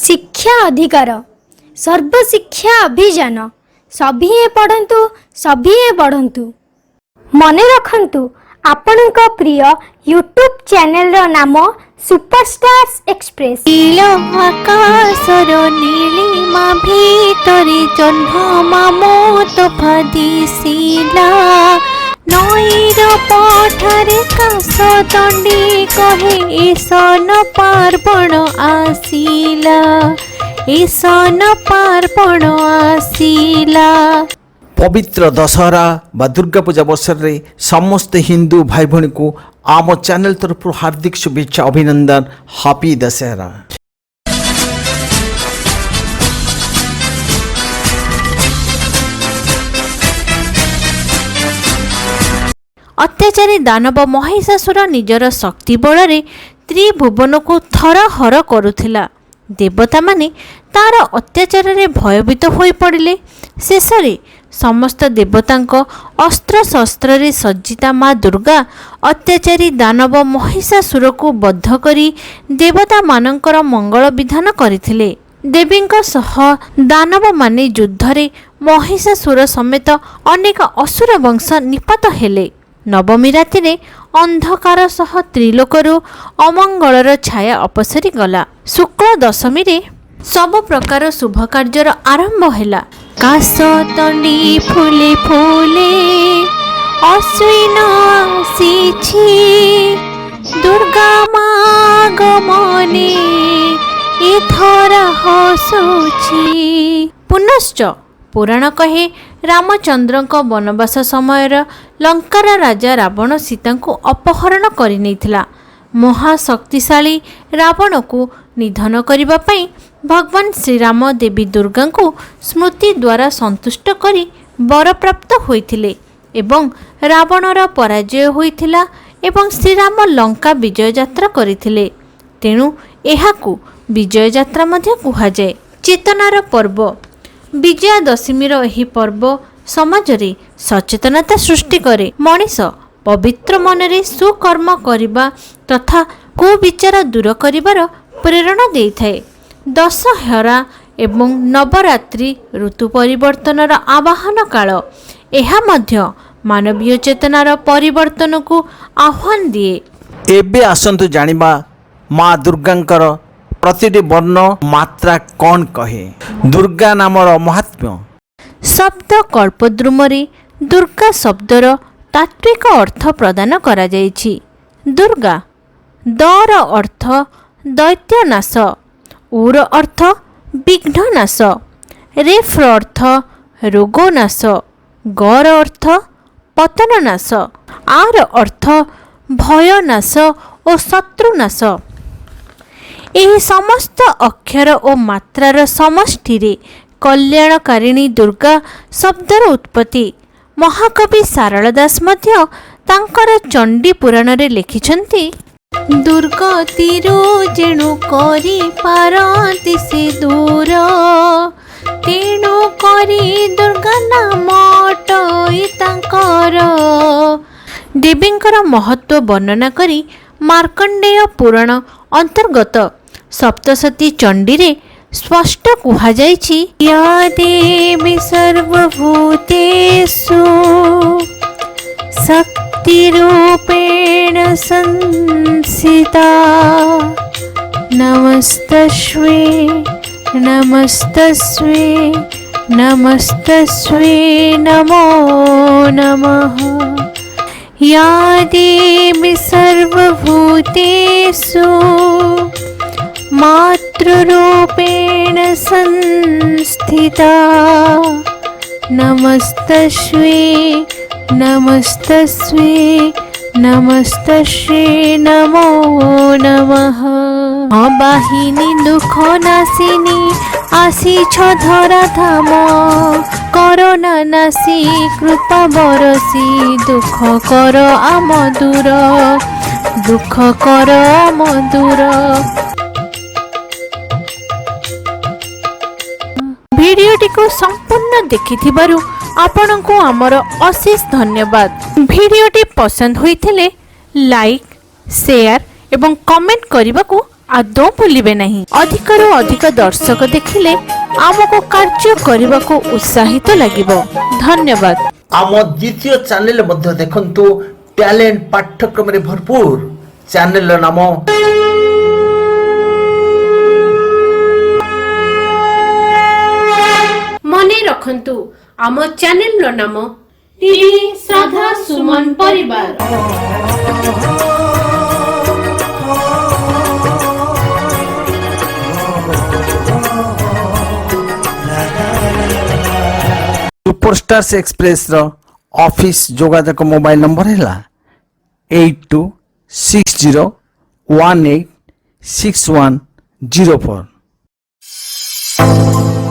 शिक्षा अधिकार सर्वशिक्षा अभियान सभी पढ़ंतु सभी पढ़ंतु। मने रखंतु आपणक प्रिय यूट्यूब चैनल रो नाम सुपरस्टार्स एक्सप्रेस। आकाशर नीलिमा भितरे जह्नमा मोतफा दिसिला नईर पठारे काश दंडी कहे ईशन पार्वण आसिला ईशन पार्वण आसिला। पवित्र दशहरा बा दुर्गा पूजा अवसर रे समस्त हिंदू भाई भणी को आम चैनल तरफ हार्दिक शुभेच्छा अभिनंदन। हैप्पी दशहरा। अत्याचारी दानव महिषासुर निजर शक्ति बल त्रिभुवन को थरहर करुथिला। देवता माने तार अत्याचार रे भयभीत होई पड़िले। शेषरे समस्त देवतांक अस्त्र शस्त्र रे सज्जिता माँ दुर्गा अत्याचारी दानव महिषासुर को बद्ध करी देवता मानंकर मंगल विधान करथिले। देवींक सह दानव माने युद्ध रे महिषासुर समेत अनेक असुर वंश निपात हेले। नवमी राति रे अंधकार सह त्रिलोकरू अमंगलर छाया अपसरी गला। शुक्ल दशमी रे सब प्रकार शुभ कार्यर आरंभ हैला। काश तंडी फूले फूले अश्विन आसीछि दुर्गा माँ गमने एथर हसुछि। पुनश्च पुराण कहे रामचंद्रଙ୍କ वनवास समयर लंकार राजा रावण सीता को अपहरण करि नैथिला। महाशक्तिशाली रावण को निधन करिबा पई भगवान श्रीराम देवी दुर्गा को स्मृति द्वारा संतुष्ट करी वर प्राप्त होइथिले एवं रावणर पराजय होइथिला एवं श्रीराम लंका विजय यात्रा करिथिले। तेणु एहाकू विजय यात्रा मध्ये कुहाजाए। चेतनार पर्व विजया दशमीर एही पर्व समाजरे सचेतनता सृष्टि करे। मनीष पवित्र मनरे सुकर्म करिबा तथा कुविचार दूर करिबार प्रेरणा देइथाए। दशहरा एवं नवरात्रि ऋतु परिवर्तनर आवाहन काल। एहा मध्य मानवीय चेतनार परिवर्तन को आह्वान दिए। एबे आसंतु जानिबा माँ दुर्गांकर प्रतिटी वर्ण मात्रा कौन कहे। दुर्गा नामर महात्म्य। शब्द कल्पद्रुमरे दुर्गा शब्दर तात्विक अर्थ प्रदान करा जायछि। दुर्गा दर अर्थ दैत्य नाश, उर अर्थ विघ्न नाश, रेफ्र अर्थ रोग नाश, गर अर्थ पतन नाश, आर अर्थ भय नाश और शत्रु नाश। ଏହି ସମସ୍ତ ଅକ୍ଷର ଓ ମାତ୍ରାର ସମଷ୍ଟିରେ କଲ୍ୟାଣକାରିଣୀ ଦୁର୍ଗା ଶବ୍ଦର ଉତ୍ପତ୍ତି। ମହାକବି ସାରଳା ଦାସ ମଧ୍ୟ ତାଙ୍କର ଚଣ୍ଡୀ ପୁରାଣରେ ଲେଖିଛନ୍ତି, ଦୁର୍ଗତିରୁ ଯେଣୁ କରି ପାରନ୍ତି ସେ ଦୂର ତେଣୁ କରି ଦୁର୍ଗା ନାମ ଅଟଇ ତାଙ୍କର। ଦେବୀଙ୍କର ମହତ୍ଵ ବର୍ଣ୍ଣନା କରି ମାର୍କଣ୍ଡେୟ ପୁରାଣ अंतर्गत सप्तशती चंडी रे स्पष्ट कुहाଯାଇଛି, या देवी सर्वभूतेषु शक्तिरूपेण संस्थिता नमस्तस्मै नमस्तस्मै नमस्तस्मै नमो नमः। या देवी सर्वभूतेषु मातृरूपेण संस्थिता नमस्तस्मै नमस्तस्मै नमस्तस्मै नमो नमः। अबाहिनी दुख नाशिनी आसीछ धरा धाम करोना नासी कृपा बरसी दुख कर आम दूर दुख कर आम दूर। भिडियोटी को संपूर्ण देखिथिबारु आपनकु आमर अशेष धन्यवाद। भिडियोटी पसंद होइथिले लाइक शेयर एवं कमेंट करने को ଆଦୌ ଭୁଲିବେ ନାହିଁ। ଅଧିକରୁ ଅଧିକ ଦର୍ଶକ ଦେଖିଲେ ଆମକୁ କାର୍ଯ୍ୟ କରିବାକୁ ଉତ୍ସାହିତ ଲାଗିବ। ଧନ୍ୟବାଦ। ଆମ ଦ୍ୱିତୀୟ ଚ୍ୟାନେଲ ମଧ୍ୟ ଦେଖନ୍ତୁ, ଟ୍ୟାଲେଣ୍ଟ ପାଠ୍ୟକ୍ରମରେ ଭରପୁର। ଚ୍ୟାନେଲର ନାମ ମନେ ରଖନ୍ତୁ, ଆମ ଚ୍ୟାନେଲର ନାମ ଟିଭି ଶ୍ରଦ୍ଧା ସୁମନ ପରିବାର। सुपरस्टार्स एक्सप्रेस रो ऑफिस जोगाजोग मोबाइल नंबर है 8260186104।